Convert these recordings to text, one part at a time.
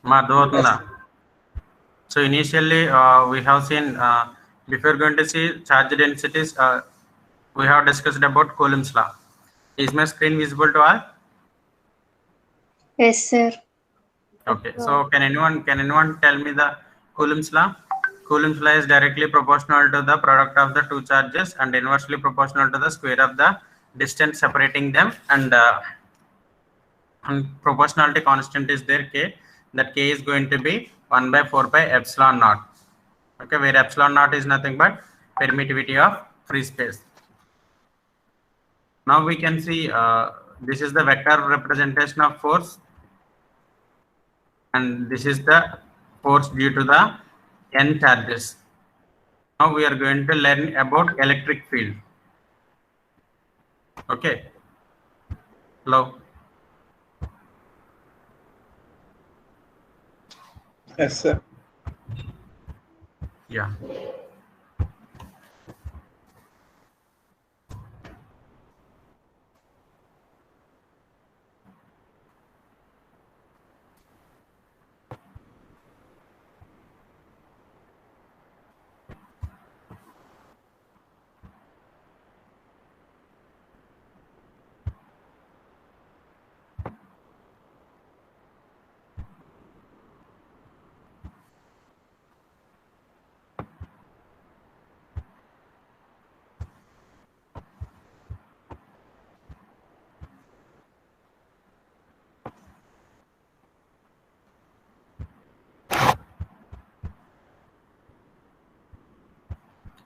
Madhotna. So initially we have seen before going to see charge densities, we have discussed about Coulomb's law. Is my screen visible to all? Yes, sir. Okay. So can anyone tell me the Coulomb's law? Coulomb's law is directly proportional to the product of the two charges and inversely proportional to the square of the distance separating them, and proportionality constant is there k. That k is going to be 1 by 4 pi epsilon naught. Okay, where epsilon naught is nothing but permittivity of free space. Now we can see this is the vector representation of force, and this is the force due to the n charges. Now we are going to learn about electric field. Okay. Hello. Yes, sir. Yeah.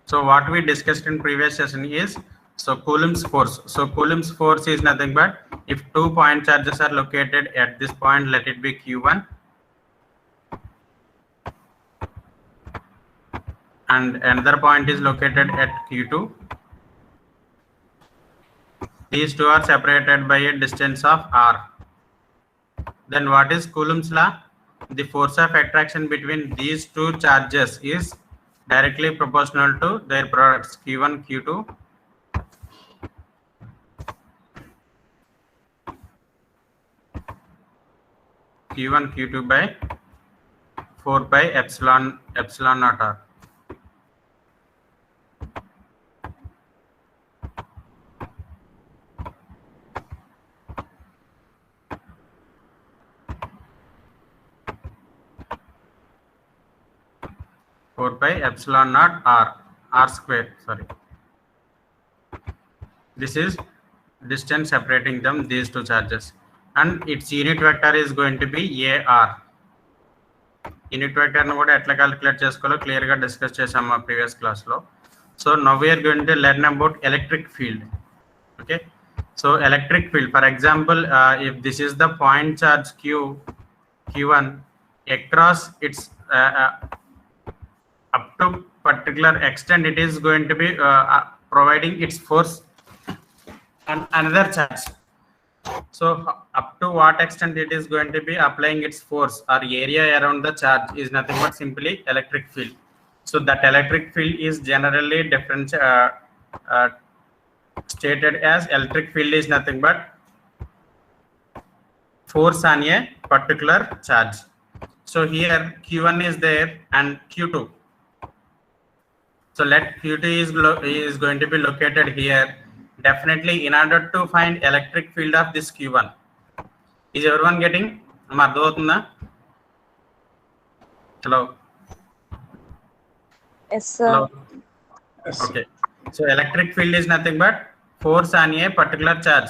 So what we discussed in previous session is Coulomb's force. So Coulomb's force is nothing but if two point charges are located at this point, let it be Q1, and another point is located at Q2. These two are separated by a distance of r. Then what is Coulomb's law? The force of attraction between these two charges is directly proportional to their products Q1, Q2. Q1, Q2 by 4 pi epsilon naught r. Epsilon naught r square, sorry. This is distance separating them, these two charges, and its unit vector is going to be ar. Unit vector nu kuda etla calculate cheskalo clear ga discuss chesam ma previous class lo. So now we are going to learn about electric field. Okay, so electric field, for example, if this is the point charge q1, across its up to particular extent it is going to be providing its force on another charge. So up to what extent it is going to be applying its force or area around the charge is nothing but simply electric field. So that electric field is generally different stated as electric field is nothing but force on a particular charge. So here Q1 is there and Q2. So let Q2 is going to be located here. Definitely, in order to find electric field of this Q1, is everyone getting? Hello. Yes, sir. Hello. Yes. Okay. So electric field is nothing but force on a particular charge.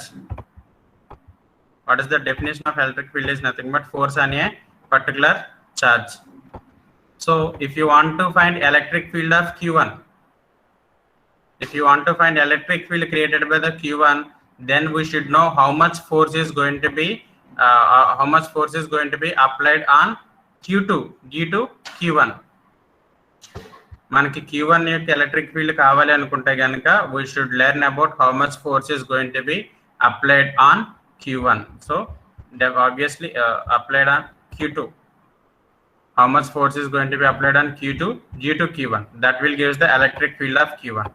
What is the definition of electric field? Is nothing but force on a particular charge. So if you want to find electric field of Q1, if you want to find electric field created by the Q1, then we should know how much force is going to be applied on Q2 due to Q1. మనకి Q1 యొక్క electric field కావాలి అనుకుంటే గనుక we should learn about how much force is going to be applied on Q1. So obviously applied on Q2. How much force is going to be applied on Q2 due to Q1? That will give us the electric field of Q1.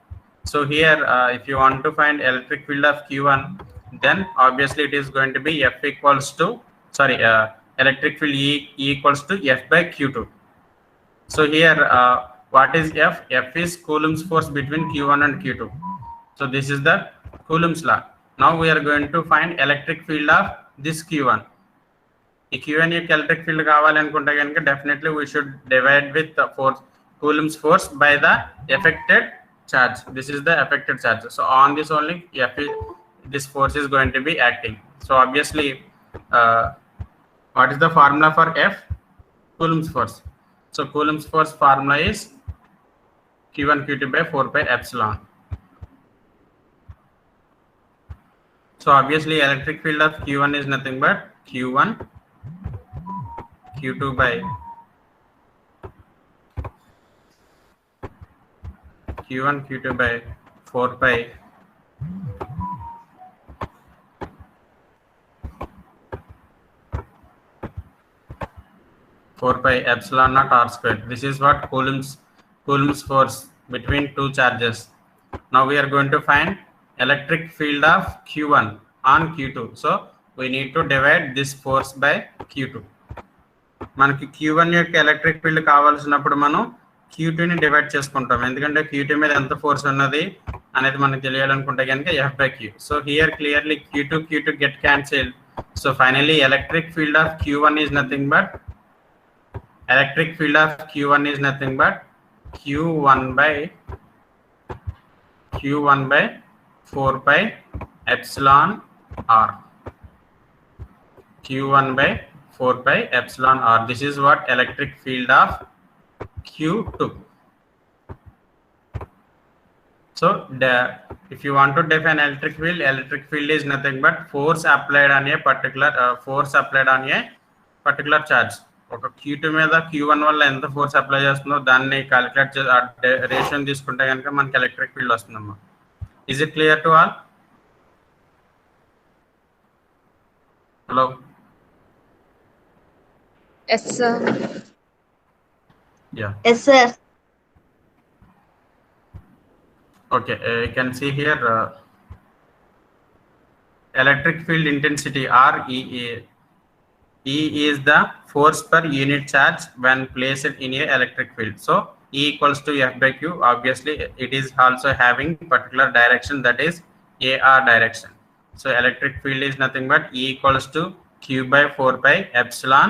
So here if you want to find electric field of Q1, then obviously it is going to be F equals to electric field E equals to F by Q2. So here, what is F? F is Coulomb's force between Q1 and Q2. So this is the Coulomb's law. Now we are going to find electric field of this Q1. ఈ Q1 యొక్క electric field కావాలనుకుంటే కనుక definitely we should divide with force Coulomb's force by the affected charge. This is the affected charge. So on this only this force is going to be acting. So obviously, what is the formula for F? Coulomb's force. So Coulomb's force formula is Q1 Q2 by 4 pi epsilon. So obviously electric field of Q1 is nothing but Q1 Q2 by Q1 Q2 by 4 pi epsilon naught r squared. This is what Coulomb's force between two charges. Now we are going to find electric field of Q1 on Q2. So we need to divide this force by Q2. మనకి Q1 యొక్క electric field కావాల్సినప్పుడు మనం Q2 ని divide చేసుకుంటాం, ఎందుకంటే Q2 మీద ఎంత force ఉన్నది అనేది మనకు తెలియాలనుకుంటే కనుక F by Q. So here clearly Q2 get cancelled. So finally electric field of Q1 is nothing but Q1 by 4 pi epsilon r. Q1 by 4 pi epsilon r. This is what electric field of Q2. So if you want to define electric field is nothing but force applied on a particular charge. ఒక Q2 మీద Q1 వల్ల ఎంత force apply చేస్తుందో దాన్ని calculate చేసి రేషియోని తీసుకుంటే కనుక మనకి ఎలక్ట్రిక్ ఫీల్డ్ వస్తుందమ్మా. Is it clear to all? Hello? Yes, sir. Yeah. Yes, sir. Okay, you can see here electric field intensity REA. E is the force per unit charge when placed in a electric field. So E equals to F by Q. Obviously, it is also having particular direction, that is AR direction. So electric field is nothing but E equals to Q by 4 pi epsilon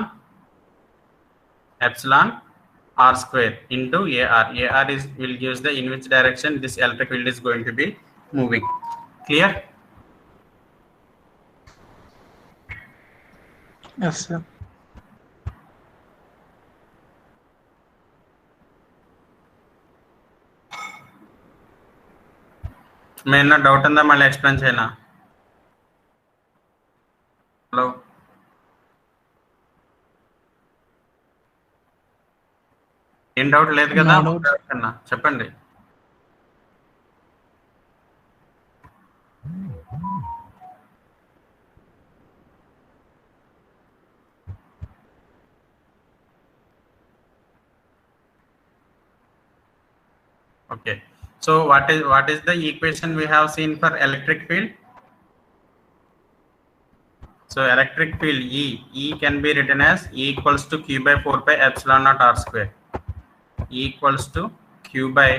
R square into AR. AR will give the in which direction this electric field is going to be moving. Clear? Yes, sir. ఏమన్నా doubt ఉందా? మళ్ళీ explain చేయనా? Hello, ఏం doubt లేదు కదా? No doubt. చెప్పండి. Okay, so what is the equation we have seen for electric field? So electric field E can be written as E equals to Q by 4 pi epsilon naught r square. E equals to Q by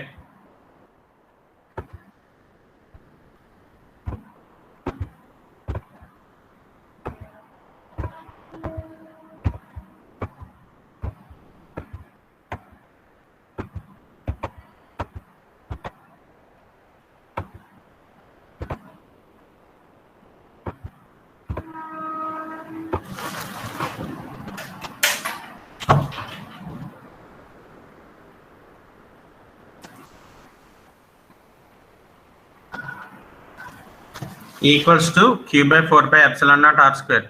equals to Q by 4 pi epsilon naught r square.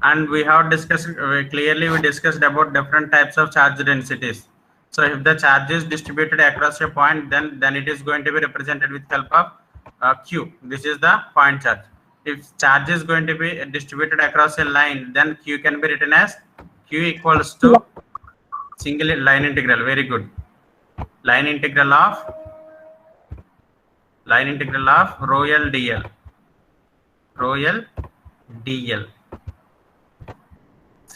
And we have discussed clearly, we discussed about different types of charge densities. So if the charge is distributed across a point, then it is going to be represented with help of Q. This is the point charge. If charge is going to be distributed across a line, then Q can be written as Q equals to single line integral. Very good. Line integral of rho L dl.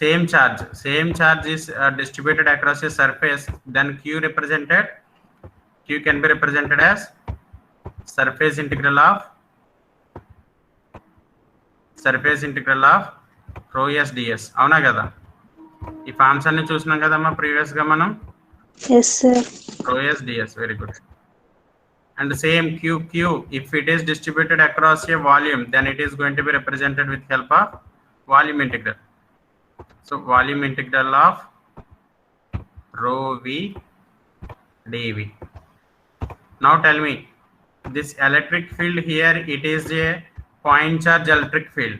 same charge is distributed across a surface, then q can be represented as surface integral of rho s ds. అవునా కదా? ఈ forms అన్ని చూసినాం కదమ్మా previous గా మనం. Yes, sir. rho s ds, very good. And same q, if it is distributed across a volume, then it is going to be represented with help of volume integral. So volume integral of rho v dv. Now tell me, this electric field here, it is a point charge electric field.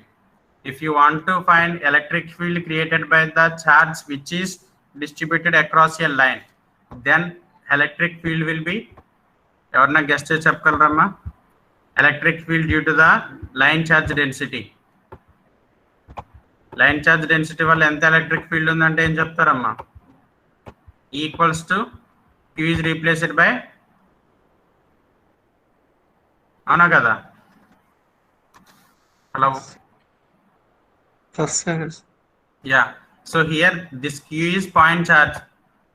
If you want to find electric field created by the charge which is distributed across a line, then electric field will be, evarna guess chesi cheppagalarama? Electric field due to the line charge density. Line charge density వల్ల ఎంత electric field ఉందంటే ఏం చెప్తారమ్మా? Equals to q is replaced by, అవునా కదా? Hello. Yes, sir. Yeah, so here this q is point charge,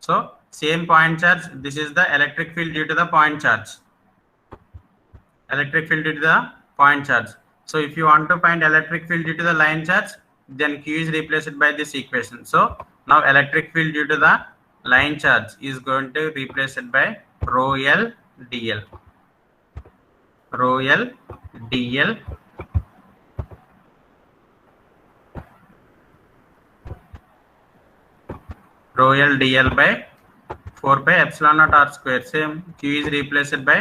so same point charge, this is the electric field due to the point charge. So if you want to find electric field due to the line charge, then q is replaced by this equation. So now electric field due to the line charge is going to be replaced by rho l dl. Rho l dl rho l dl by 4 pi epsilon naught r square. Same, q is replaced by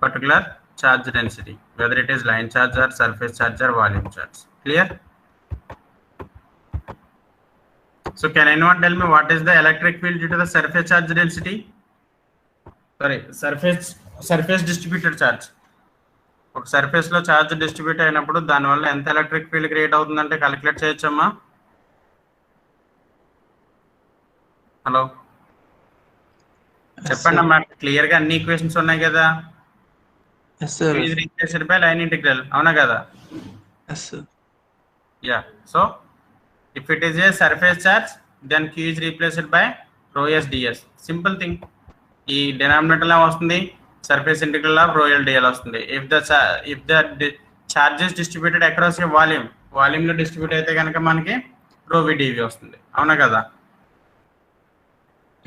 particular charge density, whether it is line charge or surface charge or volume charge. Clear? So can anyone tell me what is the electric field due to the surface charge density? Sorry, surface distributed charge. ఒక surface లో charge distribute అయినప్పుడు దానివల్ల ఎంత electric field create అవుతుందంటే calculate చేయొచ్చమ్మా? Hello చెప్పండి అమ్మా, clear గా అన్ని ఈక్వేషన్స్ ఉన్నాయి కదా? Yes, sir. q is replaced by line integral, అవునా కదా? Yes, sir. Yeah, so if it is a surface charge, then q is replaced by rho s ds. Simple thing. ఈ denominator లో వస్తుంది surface integral of rho l dl వస్తుంది. if the charge is distributed across a volume లో distribute అయితే కనుక మనకి rho v dv వస్తుంది, అవునా కదా?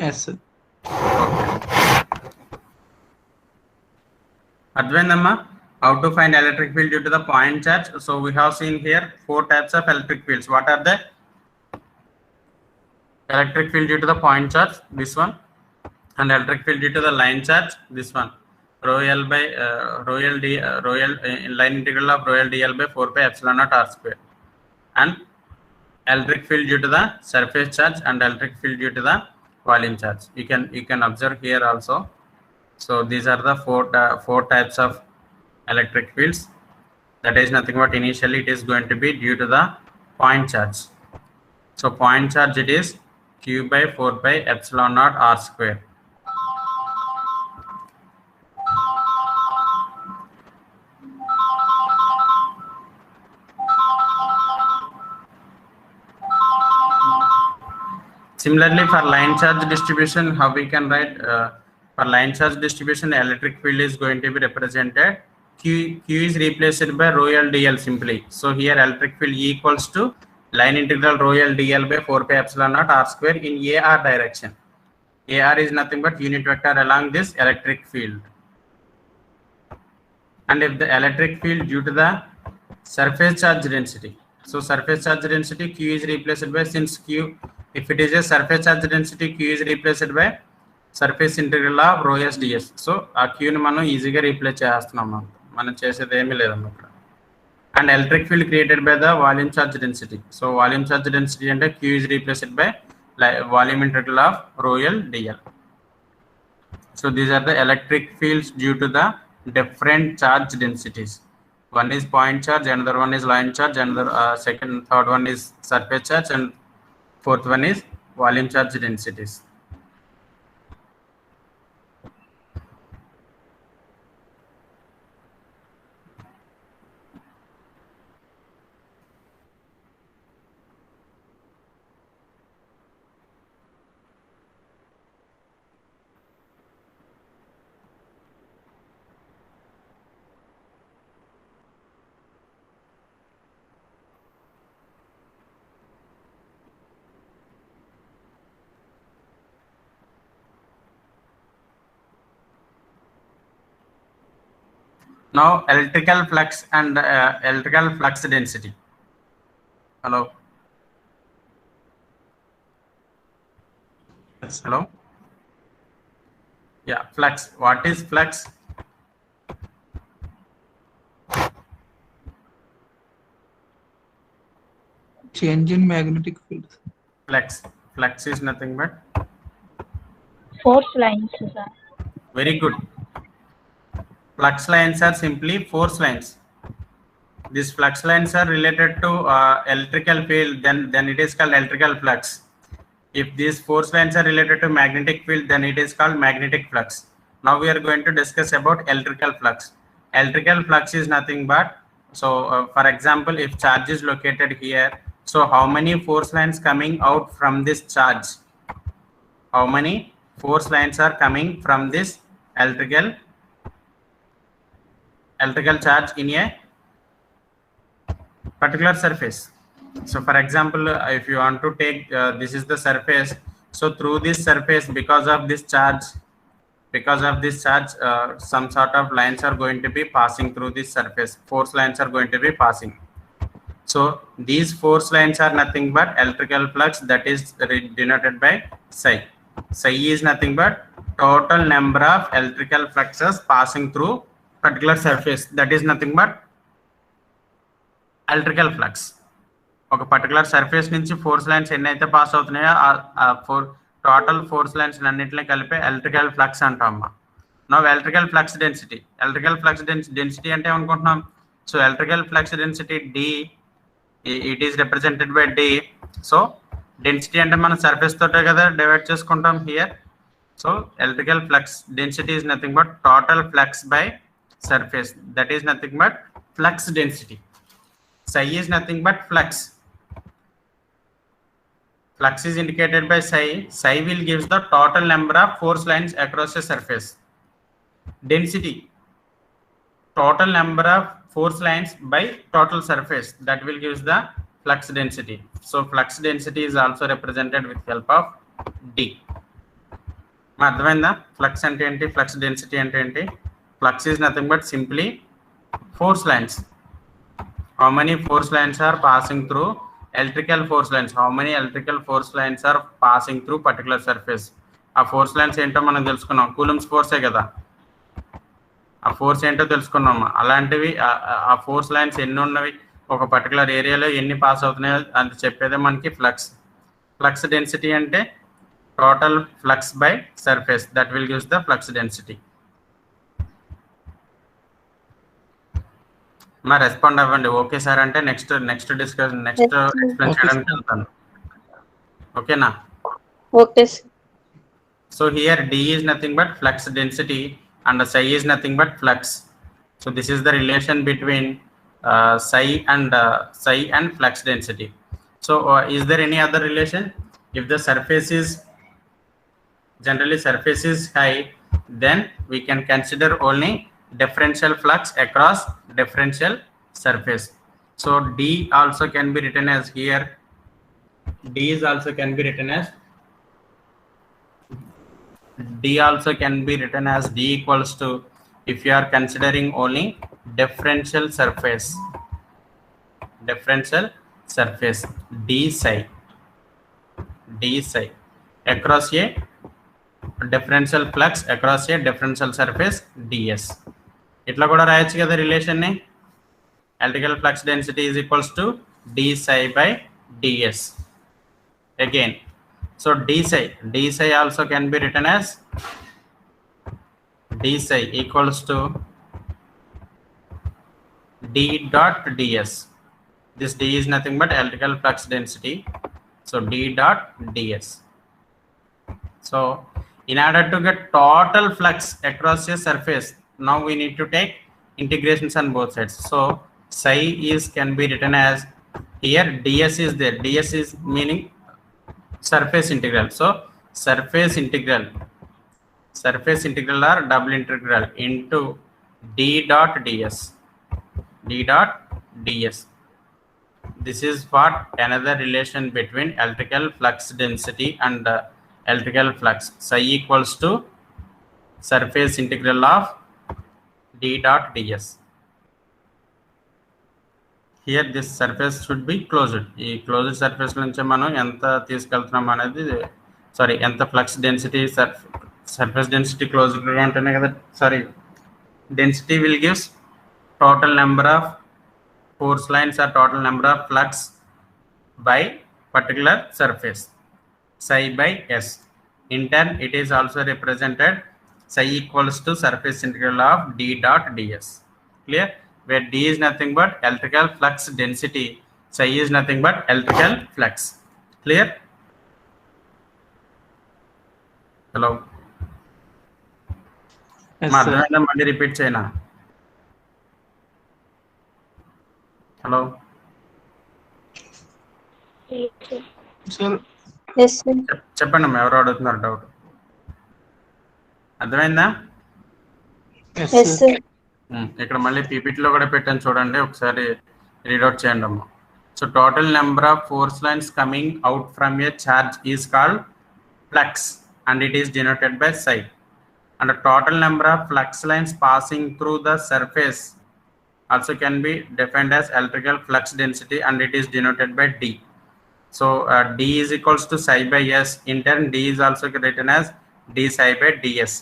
Yes, sir. అర్థమైందమ్మా? How to find electric field due to the point charge? So we have seen here 4 types of electric fields. What are they? Electric field due to the point charge, this one, and electric field due to the line charge, this one. Rho l line integral of rho l dl by 4 pi epsilon naught r square, and electric field due to the surface charge and electric field due to the volume charge. You can observe here also. So these are the four types of electric fields. That is nothing but initially it is going to be due to the point charge. So point charge, it is q by 4 pi epsilon naught r square. Similarly, for line charge distribution, how we can write? For line charge distribution, electric field is going to be represented. Q is replaced by rho l dl simply. So here electric field equals to line integral rho l dl by 4 pi epsilon naught r square in AR direction. AR is nothing but unit vector along this electric field. And if the electric field due to the surface charge density, so surface charge density q is replaced by, since q, if it is a surface charge density, q is replaced by surface integral of rho s ds. So ఆ q ని మనం ఈజీగా replace చేస్తున్నాం, మనం చేసేది ఏమీ లేదమ్మా ఇక్కడ. And electric field created by the volume charge density. So volume charge density అంటే q is replaced by volume integral of rho l dl. So these are the electric fields due to the different charge densities. One is point charge, another one is line charge, another third one is surface charge, and fourth one is volume charge densities. Now electrical flux and electrical flux density. Hello. Yes, sir. Hello. Yeah, flux. What is flux? Change in magnetic field. Flux is nothing but Force lines, sir. very good. Flux lines are simply force lines. These flux lines are related to electrical field, then it is called electrical flux. If these force lines are related to magnetic field, then it is called magnetic flux. Now we are going to discuss about electrical flux. Electrical flux is nothing but, so for example, if charge is located here, so how many force lines coming out from this charge? How many force lines are coming from this electrical charge in a particular surface? So for example, if you want to take this is the surface, so through this surface, because of this charge, some sort of lines are going to be passing through this surface. Force lines are going to be passing. So these force lines are nothing but electrical flux, that is denoted by psi. Psi is nothing but total number of electrical fluxes passing through particular surface, that is nothing but electrical flux. ఒక particular surface నుంచి force lines ఎన్నైతే pass అవుతున్నాయో total force lines అన్నింటినీ కలిపి electrical flux అంటాం. No electrical flux density. Electrical flux density అంటే ఏమనుకుంటున్నాం? So electrical flux density D, it is represented by D. So density అంటే మనం సర్ఫేస్ తోటే కదా డివైడ్ చేసుకుంటాం here. So electrical flux density is nothing but total flux by surface, that is nothing but flux density. Psi is nothing but flux. Flux is indicated by psi. Psi will gives the total number of force lines across a surface. Density, total number of force lines by total surface, that will gives the flux density. So flux density is also represented with help of D. అర్థమైందా? Flux అంటే ఏంటి, flux density అంటే ఏంటి? Flux is nothing but simply force lines. How many force lines are passing through electrical force lines? How many electrical force lines are passing through particular surface? ఆ force lines ఏంటో మనం తెలుసుకున్నాం. Coulombs ఫోర్సే కదా, ఆ force ఏంటో తెలుసుకున్నాము. అలాంటివి ఆ ఫోర్స్ లైన్స్ ఎన్ని ఉన్నవి, ఒక పర్టికులర్ ఏరియాలో ఎన్ని పాస్ అవుతున్నాయో అది చెప్పేదే మనకి ఫ్లక్స్. ఫ్లక్స్ డెన్సిటీ అంటే total flux by surface, that will gives the flux density. మా రెస్పాండ్ అవ్వండి. ఓకే సార్ అంటే నెక్స్ట్ డిస్కషన్, నెక్స్ట్ ఎక్స్ప్లెయిన్ చేయడానికి వెళ్తాను. ఓకేనా? Okay, sir. So here D is nothing but flux density and psi is nothing but flux. So this is the relation between psi and flux density. So is there any other relation? If the surface is high, then we can consider only differential flux across differential surface. So D also can be written as here. D also can be written as D equals to, if you are considering only differential surface, D psi across a differential flux across a differential surface ds. ఇట్లా కూడా రాయొచ్చు కదా relation ని. Electrical flux density is equals to d psi by ds. Again, so d psi also can be written as d psi equals to d dot ds. This d is nothing but electrical flux density, so d dot ds. So in order to get total flux across a surface, now we need to take integrations on both sides. So psi can be written as, here ds is there, ds is meaning surface integral. So surface integral or double integral into d dot ds. This is what another relation between electrical flux density and electrical flux. Psi equals to surface integral of d dot ds. Here this surface should be closed. ఈ closed surface నుంచి మనం ఎంత తీసుకెళ్తున్నాం అనేది, sorry ఎంత flux density, surface density క్లోజ్డ్గా ఉంటేనే కదా, sorry density will gives total number of force lines or total number of flux by particular surface, psi by s. In turn it is also represented psi equals to surface integral of d dot ds. Clear? Where d is nothing but electrical flux density, psi is nothing but electrical flux. Clear? Hello. Yes, మా sir. అర్థమైందా? మళ్ళీ repeat చేయనా? Hello Sir, Yes, sir. చెప్పండి అమ్మా, ఎవరు అడుగుతున్నారు doubt? అర్థమైందా? yes, Yes, sir. sir. ఇక్కడ మళ్ళీ పీపీటీలో కూడా పెట్టాను చూడండి, ఒకసారి రీడౌట్ చేయండి అమ్మా. So total number of force lines coming out from A charge is called flux and it is denoted by psi. And the total number of flux lines passing through the surface also can be defined as electrical flux density and it is denoted by d. So d is equals to psi by s. In turn d is also written as d psi by ds.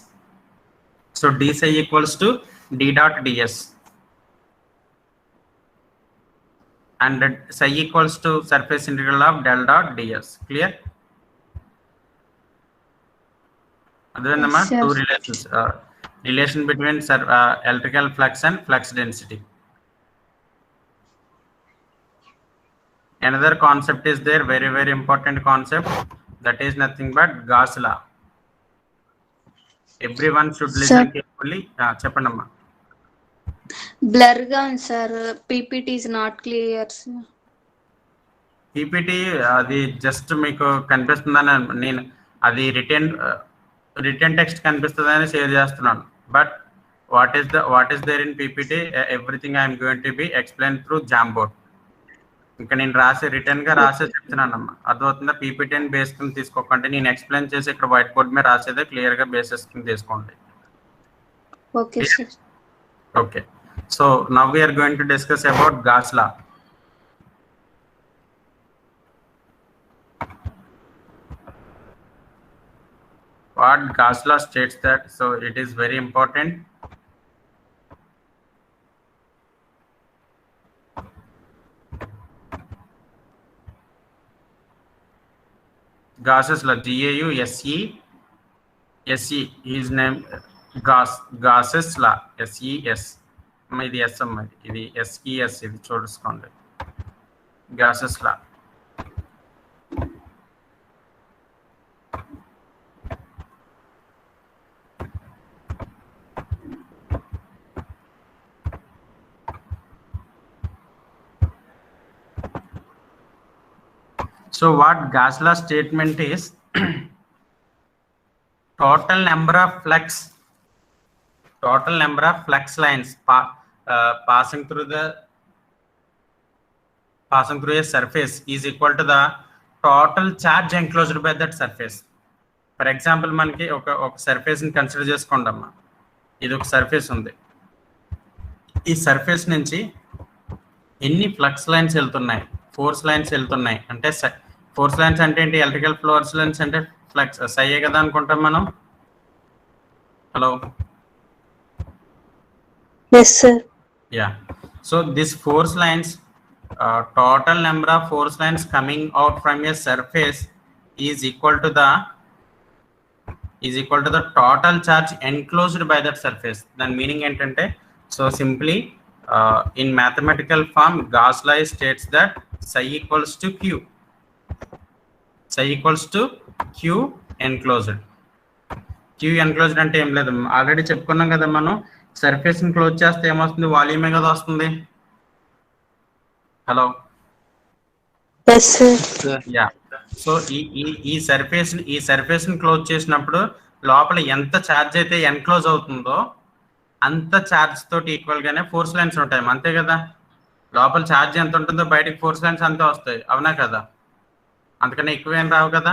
So d psi equals to d dot ds and psi equals to surface integral of del dot ds. Clear? అదేందమ్మా, Yes, sir. Two relations, relation between electrical flux and flux density. Another concept is there, very very important concept, that is nothing but Gauss law. Everyone should listen carefully. చెప్పండమ్మా. Blur గా ఉంది sir, PPT is not clear sir. PPT అది just మీకు కనిపిస్తుందని నేను, అది written text కనిపిస్తుందని share చేస్తున్నాను. But what is there in PPT, everything I'm going to be explained through Jamboard. ఇంకా నేను రిటర్న్ గా రాసే చెప్తున్నానమ్మా, అర్థమవుతుందా? పీపీటీని బేస్కుని తీసుకోకండి, నేను ఎక్స్ప్లెయిన్ చేసి ఇక్కడ వైట్ బోర్డ్ మీద రాసేదే క్లియర్ గా బేసేసుకుని తీసుకోండి. Okay sir. Okay, so now we are going to discuss about Gauss law. What Gauss law states that, so it is very important. Gauss's law, G-A-U-S-E, his name Gauss's law, S-E-S. ఇది yes అమ్మ, ఇది SES, ఇది చూసుకోండి, Gauss's law. So what Gauss law statement is, total number of flux lines passing through a surface is equal to the total charge enclosed by that surface. For example, మనకి ఒక surface ని consider చేసుకోండమ్మా. ఇది ఒక surface ఉంది, ఈ surface నుంచి ఎన్ని flux lines వెళ్తున్నాయి, ఫోర్స్ లైన్స్ వెళ్తున్నాయి అంటే, ఫోర్స్ లైన్స్ అంటే ఏంటి, ఎలక్ట్రికల్ ఫోర్స్ లైన్స్ అంటే ఫ్లక్స్ సయ్యే కదా అనుకుంటాం మనం. Hello. Yes, sir. Yeah, so this force lines, total number of force lines coming out from a surface is equal to the total charge enclosed by that surface. Then meaning entante, so simply in mathematical form Gauss law states that psi equals to q enclosed. q enclosed అంటే ఏం లేదు, already చెప్పుకున్నాం కదా మనం, surface ని close చేస్తే ఏమొస్తుంది, వాల్యూమే కదా వస్తుంది. Hello. Yes, sir. Yeah, so ఈ సర్ఫేస్ ని క్లోజ్ చేసినప్పుడు లోపల ఎంత ఛార్జ్ అయితే ఎన్క్లోజ్ అవుతుందో అంత ఛార్జ్ తోటి ఈక్వల్ గానే ఫోర్స్ లైన్స్ ఉంటాయి, అంతే కదా. లోపల ఛార్జ్ ఎంత ఉంటుందో బయటకి ఫోర్స్ లైన్స్ అంతే వస్తాయి, అవునా కదా? అంతకన్నా ఎక్కువ ఏం రావు కదా.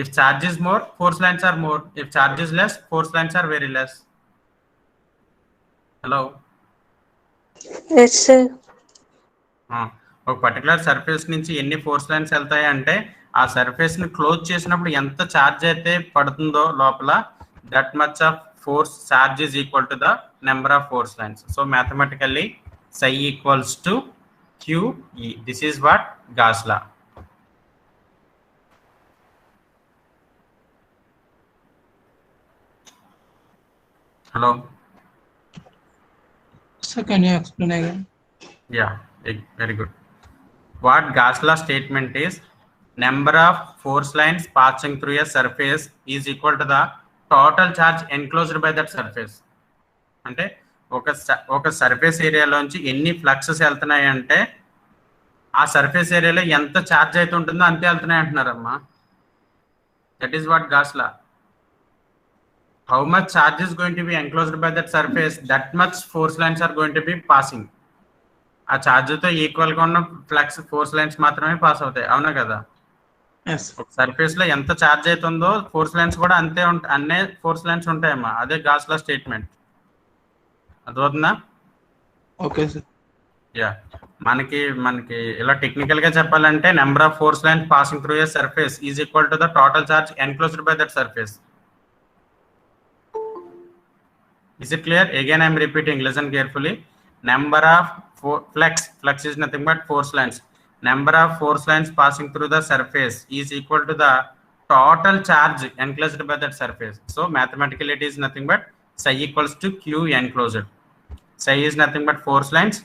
If charge is more, force lines are more. If charge is less, force lines are very less. Hello. Yes, sir. ఒక పర్టికులర్ సర్ఫేస్ నుంచి ఎన్ని ఫోర్స్ లైన్స్ వెళ్తాయి అంటే ఆ సర్ఫేస్ ని క్లోజ్ చేసినప్పుడు ఎంత ఛార్జ్ అయితే పడుతుందో లోపల that much of force charge is equal to the number of force lines. So mathematically psi equals to QE. This is what Gauss law. Hello. Sir, can you explain again? Yeah, very good. What Gauss law statement is, number of force lines passing through a surface is equal to the total charge enclosed by that surface. అంటే ఒక surface ఏరియాలోంచి ఎన్ని fluxes వెళ్తున్నాయి అంటే ఆ surface ఏరియాలో ఎంత charge అయితే ఉంటుందో అంతే వెళ్తున్నాయి అంటున్నారమ్మా. That is what Gauss law. How much charge is going to be enclosed by that surface, that much force lines are going to be passing. ఆ ఛార్జ్ తో ఈక్వల్ గా ఉన్న ఫ్లక్స్ ఫోర్స్ లైన్స్ మాత్రమే పాస్ అవుతాయి. అవునా కదా? ఒక surface లో ఎంత ఛార్జ్ అవుతుందో ఫోర్స్ లైన్స్ కూడా అంతే అన్నే ఫోర్స్ లైన్స్ ఉంటాయమ్మా. అదే గాస్ లా స్టేట్మెంట్. అర్థమవుతుందా? Okay sir. యా, మనకి ఇలా టెక్నికల్ గా చెప్పాలంటే number of force lines passing through a surface is equal to the total charge enclosed by that surface. Is it clear? Again I am repeating, listen carefully. Number of flux is nothing but force lines. Number of force lines passing through the surface is equal to the total charge enclosed by that surface. So mathematically it is nothing but psi equals to Q enclosed. Psi is nothing but force lines.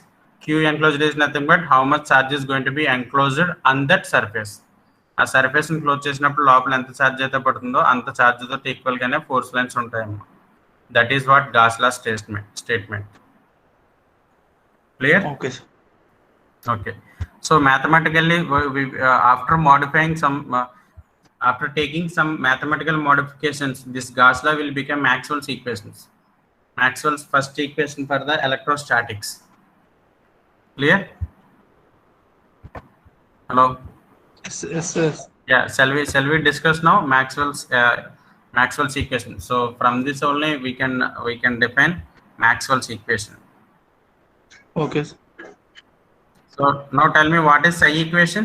Q enclosed is nothing but how much charge is going to be enclosed on that surface. ఆ surface ని close చేసినప్పుడు లోపల ఎంత charge అయితే పడుతుందో అంత charge తో equal గానే ఫోర్స్ లైన్స్ ఉంటాయమ్మా. That is what Gauss law statement. Clear? Okay, sir. Okay. So mathematically, after modifying some, after taking some mathematical modifications, this Gauss law will become Maxwell's equations. Maxwell's first equation for the electrostatics. Clear? Hello. Yes. Yeah. Shall we discuss now Maxwell's equation? So from this only we can define Maxwell's equation. Okay, sir. So now tell me, what is psi equation?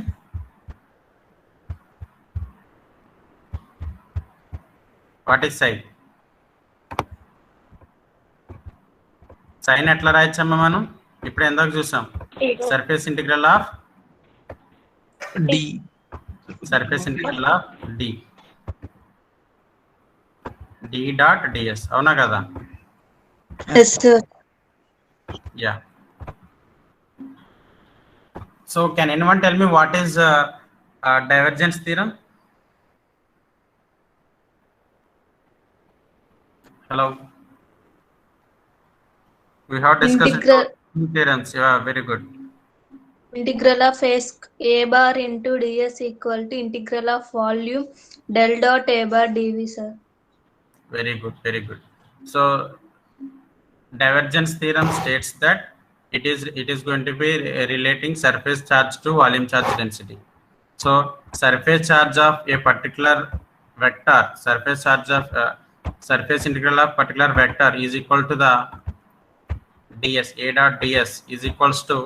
What is psi? Sin ఎట్లా రాయొచ్చమ్మా మనం? ఇప్పుడు ఎందాక చూసాం. Surface integral of D. Surface integral of D. D dot ds. అవునా కదా? Yes, sir. Yeah. So can anyone tell me what is divergence theorem? Hello. We have discussed theorems. Yeah, very good. Integral of a bar into ds equal to integral of volume del dot a bar dv, sir. Very good, very good. So divergence theorem states that it is going to be relating surface charge to volume charge density. So surface charge of a particular vector, surface charge of surface integral of particular vector is equal to the ds, a dot ds is equals to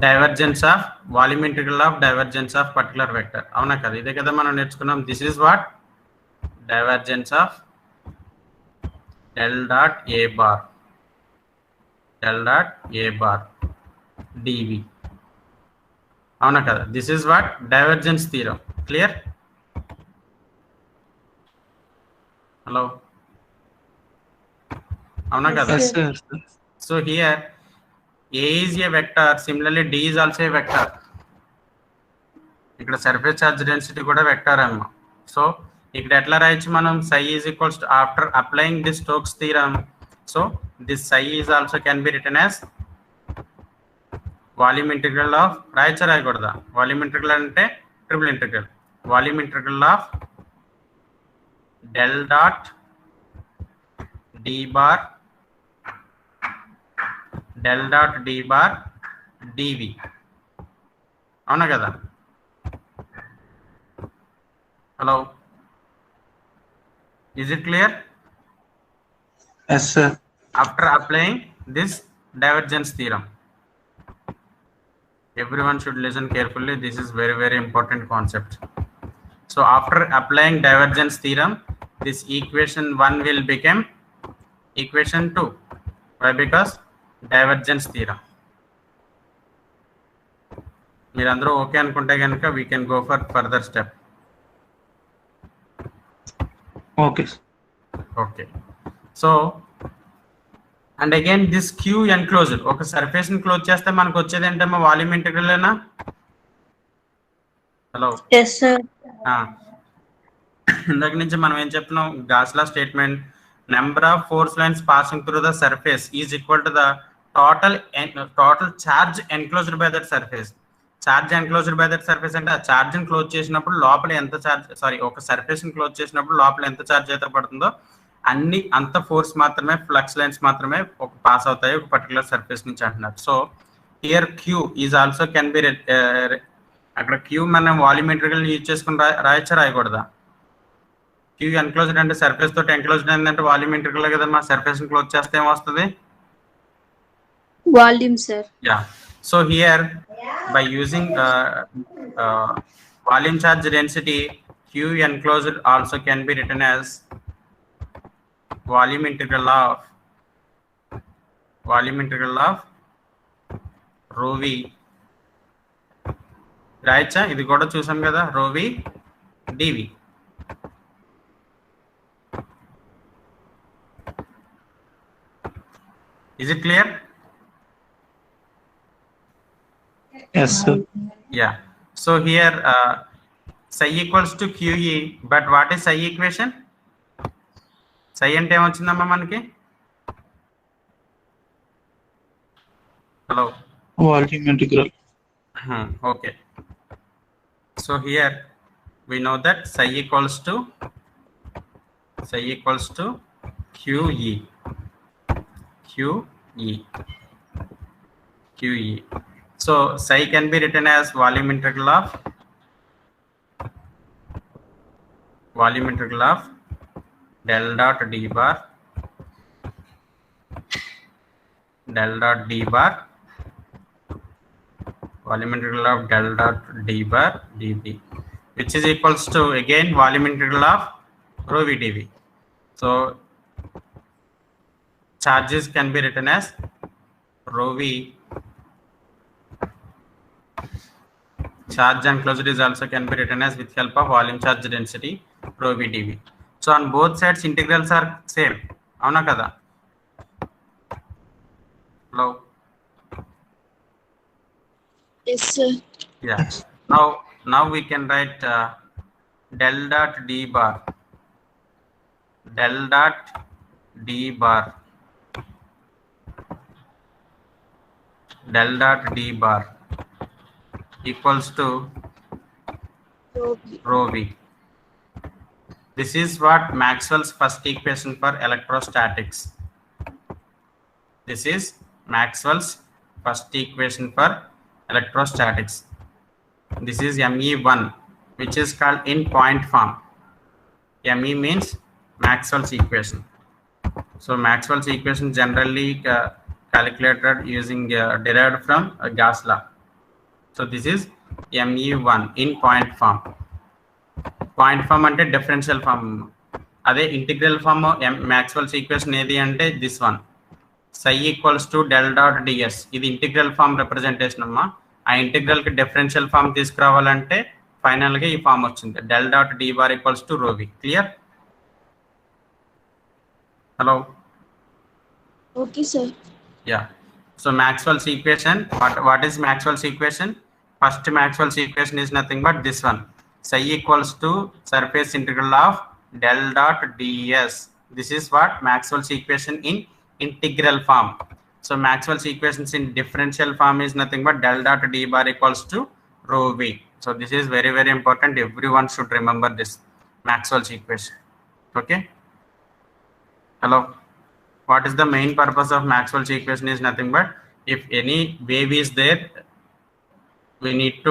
divergence of volume integral of divergence of particular vector. అవునా కదా? ఇదే కదా మనం నేర్చుకున్నాం. This is what divergence of del dot a bar dv. అవునా కదా? This is what divergence theorem. Clear? Hello. అవునా కదా? Yes, sir. So here a is a vector, similarly d is also a vector. ఇక్కడ surface charge density కూడా vector అమ్మా. So ఇక్కడ ఎట్లా రాయొచ్చు మనం? psi is equals to, after applying this Stokes theorem, so this psi is also can be written as volume integral of, రాయొచ్చా రాయకూడదా? Volume integral అంటే triple integral. Volume integral of del dot d bar dv. అవునా కదా? Hello. Is it clear? Yes, sir. After applying this divergence theorem. Everyone should listen carefully. This is very, very important concept. So after applying divergence theorem, this equation 1 will become equation 2. Why? Because divergence theorem. మీరందరూ okay అనుకుంటే కనుక we can go for further step. Okay okay. So and again this Q enclosed, ఒక surface ని close చేస్తే మనకు వచ్చేది ఏంటమ్మా? Volume ఇంటిగ్రలేనా? హలో. Yes, sir. ఇందాక నుంచి మనం ఏం చెప్తున్నాం? Gauss law statement, number of force lines passing through the surface is equal to the total charge enclosed by that surface. Charge enclosed by that surface అంటే ఆ చార్జ్ ని close చేసినప్పుడు లోపల ఎంత చార్జ్, సారీ ఒక సర్ఫేస్ ని close చేసినప్పుడు లోపల ఎంత చార్జ్ అయితే పడుతుందో అంత ఫోర్స్ మాత్రమే, ఫ్లక్స్ లైన్స్ మాత్రమే ఒక పాస్ అవుతాయి ఒక పర్టికులర్ సర్ఫేస్ నుంచి అంటున్నారు. So here Q is also can be, అక్కడ క్యూ మనం వాల్యూమ్ ఇంటిగ్రల్ యూజ్ చేసుకుని రాయచ్చా రాయకూడదా? క్యూ ఎన్క్లోజ్డ్ అంటే సర్ఫేస్ తోటి ఎన్క్లోజ్డ్ అయిందంటే వాల్యూమ్ ఇంటిగ్రల్ కదమ్మా. సర్ఫేస్ ని క్లోజ్ చేస్తే ఏమొస్తుంది? Volume sir. Yeah. So here by using volume charge density, Q enclosed also can be written as volume integral of rho v. రాయచ్చా? ఇది కూడా చూసాం కదా, rho v dv. Is it clear? Yes, sir. Yeah. So here psi equals to QE, but what is psi equation? Psi అంటే ఏమొచ్చిందమ్మా మనకి? Hello. Volume integral. Okay. So here we know that psi equals to QE. So psi can be written as volume integral of del dot d bar volume integral of del dot d bar dv, which is equals to again volume integral of rho v dv. So charges can be written as rho v. Charge enclosed is also can be written as with help of volume charge density rho v dv. So on both sides integrals are same. Avuna kada? Hello. Yes, sir. Yeah. Now we can write del dot d bar equals to rho v. This is what Maxwell's first equation for electrostatics. This is Maxwell's first equation for electrostatics. This is ME1, which is called in point form. ME means Maxwell's equation. So Maxwell's equation generally calculated using derived from gas law. So this is ME1 in point form. Point form అంటే differential form. అదే integral form Maxwell's equation ఏది అంటే this one, psi equals to del dot ds. ఇది integral form representation అమ్మా. ఆ integral కి differential form తీసుకురావాలంటే final గా ఈ ఫార్మ్ వచ్చింది, del dot D bar equals to rho v. Clear? Hello. Okay, sir. Yeah. So Maxwell's equation, what is Maxwell's equation? First Maxwell's equation is nothing but this one, psi equals to surface integral of del dot ds. This is what Maxwell's equation in integral form. So Maxwell's equations in differential form is nothing but del dot d bar equals to rho v. So this is very, very important. Everyone should remember this Maxwell's equation. Okay. Hello. What is the main purpose of Maxwell's equation is nothing but if any wave is there, we need to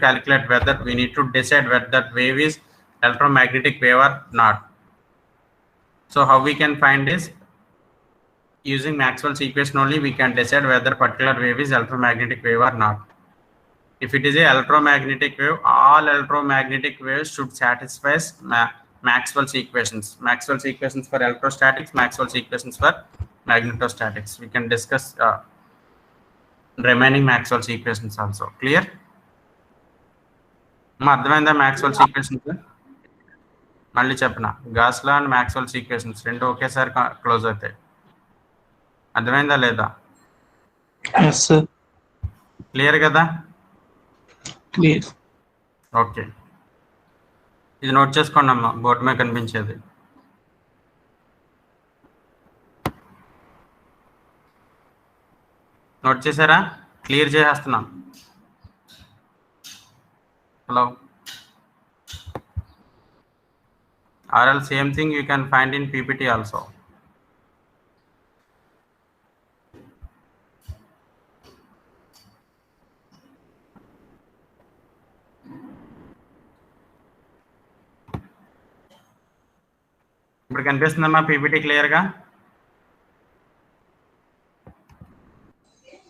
calculate whether, we need to decide whether that wave is electromagnetic wave or not. So how we can find this? Using Maxwell's equation only we can decide whether particular wave is electromagnetic wave or not. If it is a electromagnetic wave, all electromagnetic waves should satisfy Maxwell's equations. Maxwell's equations for electrostatics, Maxwell's equations for magnetostatics. We can discuss remaining Maxwell's equations also. Clear? అర్థమైందా Maxwell's equations? మళ్ళీ చెప్పనా, gas law and Maxwell's equations రెండు ఒకేసారి close అవుతాయి. అర్థమైందా లేదా? Yes, sir. Clear కదా? Clear. Okay, ఇది నోట్ చేసుకోండి అమ్మా, బోర్డు మీద కనిపించేది. నోట్ చేశారా? క్లియర్ చేసేస్తున్నాం. Hello, or else same thing you can find in PPT also. ఇప్పుడు కనిపిస్తుందమ్మా PPT క్లియర్ గా?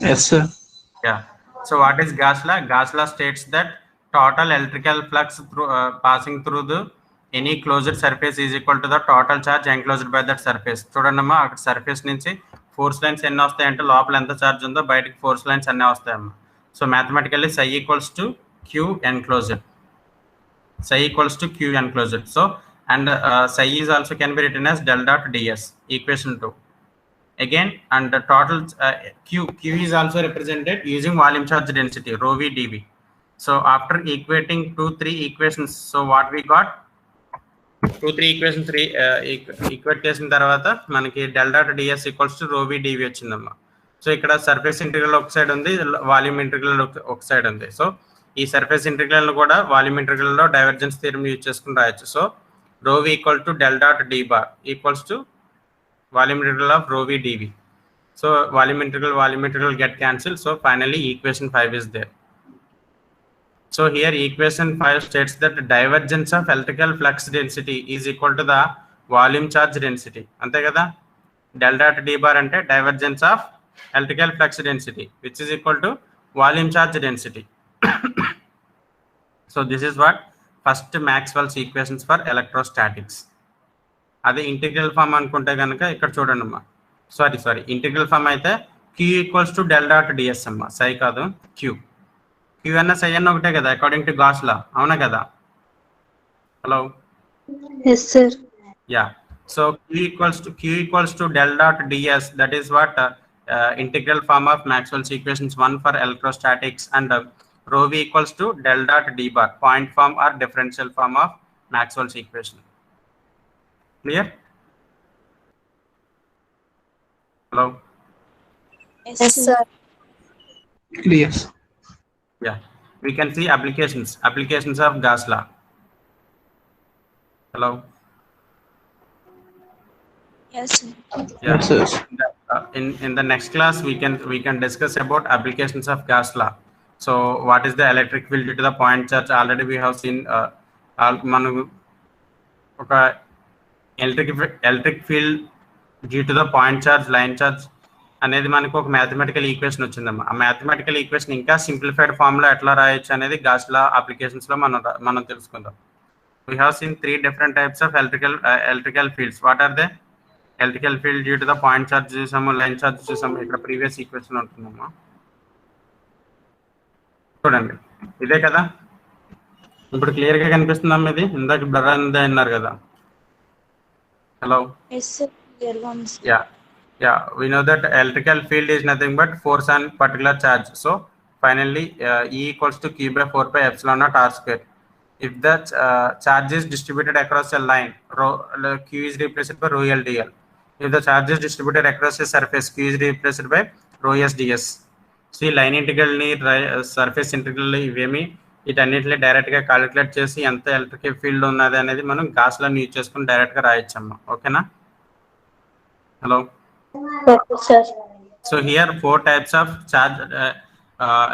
Yes, sir. Yeah. So what is Gauss law? Gauss law states that total electrical flux through passing through the any closed surface is equal to the total charge enclosed by that surface. చూడండమ్మా, అక్కడ surface నుంచి force lines ఎన్ని వస్తాయంటే లోపల ఎంత charge ఉందో బయటకి force lines అన్నీ వస్తాయమ్మా. So mathematically psi equals to Q enclosed. Psi equals to Q enclosed. So and psi is also can be written as del dot ds, equation 2. Again, and the total Q is also represented using volume charge density rho v dv. So after equating 2-3 equations, so what we got, 2-3 equations equate చేసిన తర్వాత మనకి del dot ds equals to rho v dv వచ్చిందమ్మా. So ఇక్కడ surface integral ఒక side ఉంది, volume integral ఒక side ఉంది. So ఈ సర్ఫేస్ ఇంటిగ్రల్ కూడా వాల్యూమ్ ఇంటిగ్రల్ లో డైవర్జెన్స్ థియరమ్ యూజ్ చేసుకుని రాయొచ్చు. So rho v equal to del dot d bar equals to volume integral of rho v dv. So volume integral get cancelled. So finally equation 5 is there. So here equation 5 states that divergence of electrical flux density is equal to the volume charge density. Ante kada, del dot d bar ante divergence of electrical flux density, which is equal to volume charge density. So this is what first Maxwell's equations for electrostatics. అదే integral form అనుకుంటే కనుక ఇక్కడ చూడండి అమ్మా, sorry integral form అయితే Q equals to del dot ds అమ్మా, psi కాదు Q అన్న సై అన్న ఒకటే కదా అకార్డింగ్ టు గాస్ లా, అవునా కదా? Hello, Yes, sir. Yeah. So Q equals to del dot ds, that is what integral form of Maxwell's equations 1 for electrostatics, and rho v equals to del dot d bar, point form or differential form of Maxwell's equation. Clear? Hello? Yes, sir. Clear. Yeah. We can see applications of Gauss law. Hello? Yes, sir. Yeah. Yes, sir. In the next class we can discuss about applications of Gauss law. So what is the electric field due to the point charge? Already we have seen manu oka electric field due to the point charge, line charge అనేది మనకు ఒక mathematical equation వచ్చిందమ్మా. ఆ mathematical equation ఇంకా simplified form లో ఎట్లా రాయొచ్చు అనేది గాస్ లా అప్లికేషన్స్ లో మనం తెలుసుకుందాం. We have seen 3 different types of electrical fields. What are they? Electrical field due to the point charge చూసాము, లైన్ చార్జ్ చూసాము. ఇక్కడ ప్రీవియస్ ఈక్వేషన్ ఉంటుందమ్మా, చూడండి ఇదే కదా. ఇప్పుడు క్లియర్ గా కనిపిస్తుందమ్మా, ఇది ఇందాక బ్లర్ అనేది అన్నారు కదా. Hello, Yes, sir. Clear ones. Yeah, we know that electrical field is nothing but force on particular charge. So finally E equals to Q by 4 pi epsilon naught r square. If the charge is distributed across a line, Q is replaced by rho L dl. If the charge is distributed across a surface, Q is replaced by rho S ds. See, line integral ni surface integral ఇవేమి వీటన్నిటిని direct గా calculate చేసి ఎంత electrical field ఉన్నది అనేది మనం gas లా use చేసుకుని direct గా రాయొచ్చమ్మా. ఓకేనా? Hello. Okay, sir. So here 4 types of charge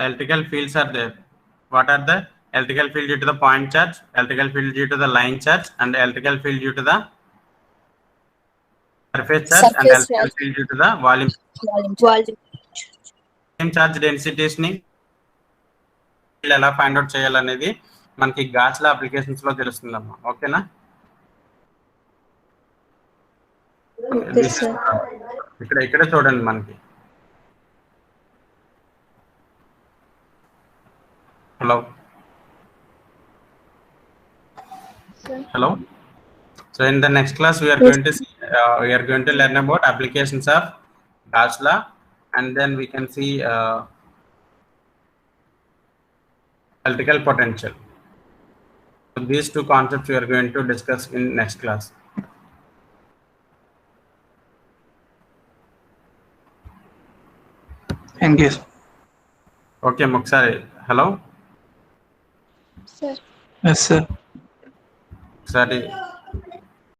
electrical fields are there. What are the electrical field due to the point charge, electrical field due to the line charge, and electrical field due to the surface charge, and electrical field due to the volume Volume. charge densities ni ఎలా find out చేయాలనేది మనకి గాస్లా applications లో తెలుస్తుందమ్మా. ఓకేనా? Okay sir. ఇక్కడ చూడండి మనకి. Hello So in the next class we are going to learn about applications of Gauss law, and then we can see electrical potential. So these two concepts we are going to discuss in next class. Engage. Okay, Muksari. Hello. Sir. Yes, sir. Sorry.